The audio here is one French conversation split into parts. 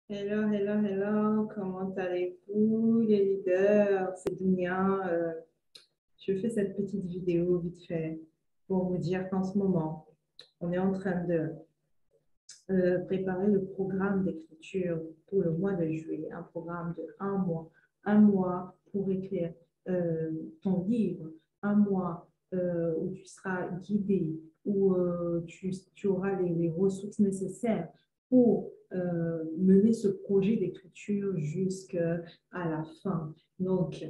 Hello, hello, hello, comment allez-vous les leaders? C'est Dunia. Je fais cette petite vidéo vite fait pour vous dire qu'en ce moment, on est en train de préparer le programme d'écriture pour le mois de juillet, un programme de un mois pour écrire euh, ton livre, un mois où tu seras guidé, où tu auras les ressources nécessaires pour mener ce projet d'écriture jusqu'à la fin. Donc,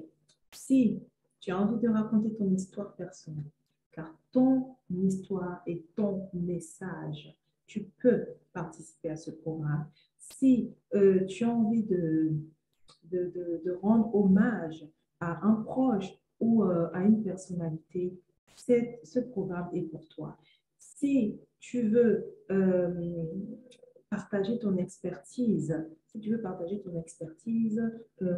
si tu as envie de raconter ton histoire personnelle, car ton histoire est ton message, tu peux participer à ce programme. Si tu as envie de rendre hommage à un proche ou à une personnalité, ce programme est pour toi. Si tu veux partager ton expertise, si tu veux partager ton expertise,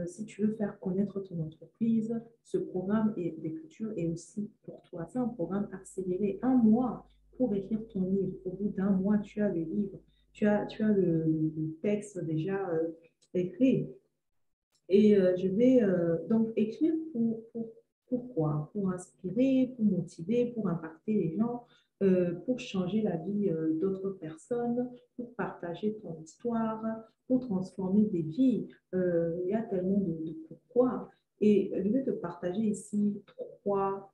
si tu veux faire connaître ton entreprise, ce programme d'écriture est aussi pour toi. C'est un programme accéléré, un mois pour écrire ton livre. Au bout d'un mois, tu as le livre, tu as le texte déjà écrit. Et je vais donc écrire pourquoi? Pour inspirer, pour motiver, pour impacter les gens, pour changer la vie d'autres personnes, pour partager ton histoire, pour transformer des vies. Il y a tellement de pourquoi. Et je vais te partager ici trois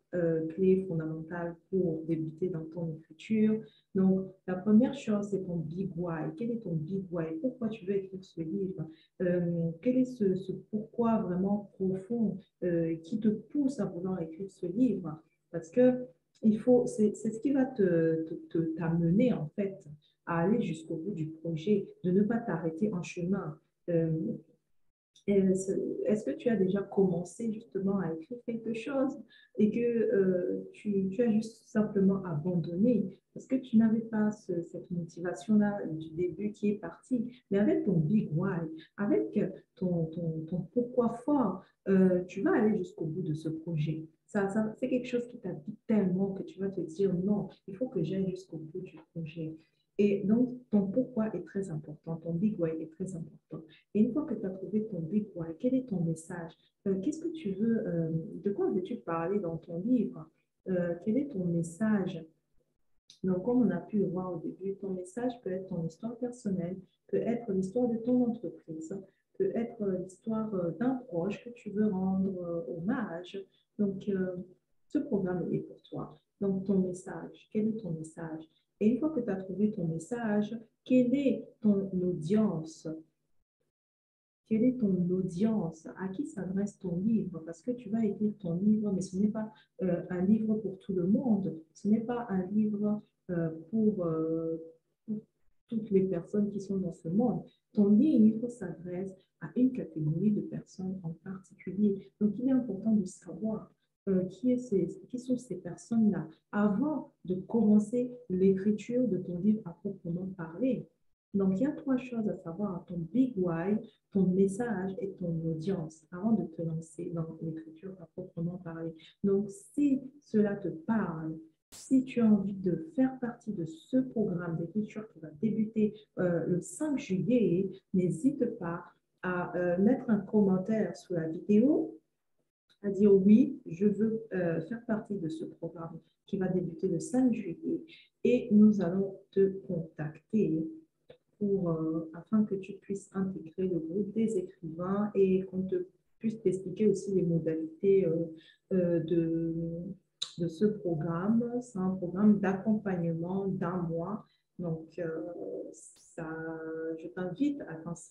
clés fondamentales pour débuter dans ton écriture. Donc, la première chose, c'est ton big why. Quel est ton big why? Pourquoi tu veux écrire ce livre? Quel est ce pourquoi vraiment profond qui te pousse à vouloir écrire ce livre? Parce que c'est ce qui va t'amener en fait à aller jusqu'au bout du projet, de ne pas t'arrêter en chemin. Euh, est-ce que tu as déjà commencé justement à écrire quelque chose et que tu as juste simplement abandonné parce que tu n'avais pas cette motivation-là du début qui est partie, mais avec ton big why, avec ton pourquoi fort, tu vas aller jusqu'au bout de ce projet. C'est quelque chose qui t'habite tellement que tu vas te dire non, il faut que j'aille jusqu'au bout du projet. Et donc, ton pourquoi est très important, ton big why est très important. Et une fois que tu as trouvé ton big why, quel est ton message? Qu'est-ce que tu veux, de quoi veux-tu parler dans ton livre? Quel est ton message? Donc, comme on a pu le voir au début, ton message peut être ton histoire personnelle, peut être l'histoire de ton entreprise, peut être l'histoire d'un proche que tu veux rendre hommage. Donc, ce programme est pour toi. Donc, ton message, quel est ton message? Et une fois que tu as trouvé ton message, quelle est ton audience? Quelle est ton audience? À qui s'adresse ton livre? Parce que tu vas écrire ton livre, mais ce n'est pas un livre pour tout le monde. Ce n'est pas un livre pour toutes les personnes qui sont dans ce monde. Ton livre s'adresse à une catégorie de personnes en particulier. Donc, il est important de savoir qui sont ces personnes-là avant de commencer l'écriture de ton livre à proprement parler. Donc, il y a trois choses à savoir, ton big why, ton message et ton audience avant de te lancer dans l'écriture à proprement parler. Donc, si cela te parle, si tu as envie de faire partie de ce programme d'écriture qui va débuter le 5 juillet, n'hésite pas à mettre un commentaire sous la vidéo, à dire oui, je veux faire partie de ce programme qui va débuter le 5 juillet et nous allons te contacter afin que tu puisses intégrer le groupe des écrivains et qu'on te puisse t'expliquer aussi les modalités euh, de, de ce programme. C'est un programme d'accompagnement d'un mois. Donc, ça, je t'invite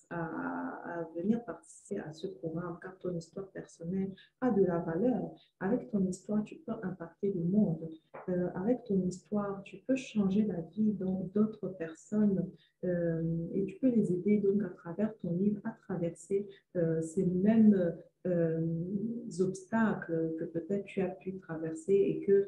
à venir participer à ce programme car ton histoire personnelle a de la valeur. Avec ton histoire, tu peux impacter le monde. Avec ton histoire, tu peux changer la vie d'autres personnes et tu peux les aider donc à travers ton livre à traverser ces mêmes obstacles que peut-être tu as pu traverser et que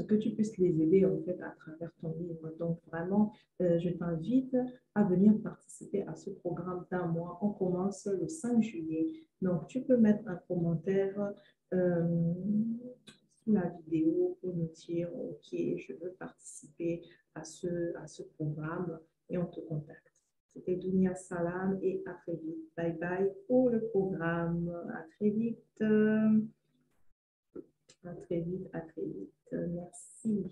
que tu puisses les aider en fait à travers ton livre. Donc vraiment, je t'invite à venir participer à ce programme d'un mois. On commence le 5 juillet. Donc tu peux mettre un commentaire euh, sous la vidéo pour nous dire OK, je veux participer à ce programme et on te contacte. C'était Dunia Salam et à très vite. Bye bye pour le programme. À très vite. À très vite, à très vite. Merci.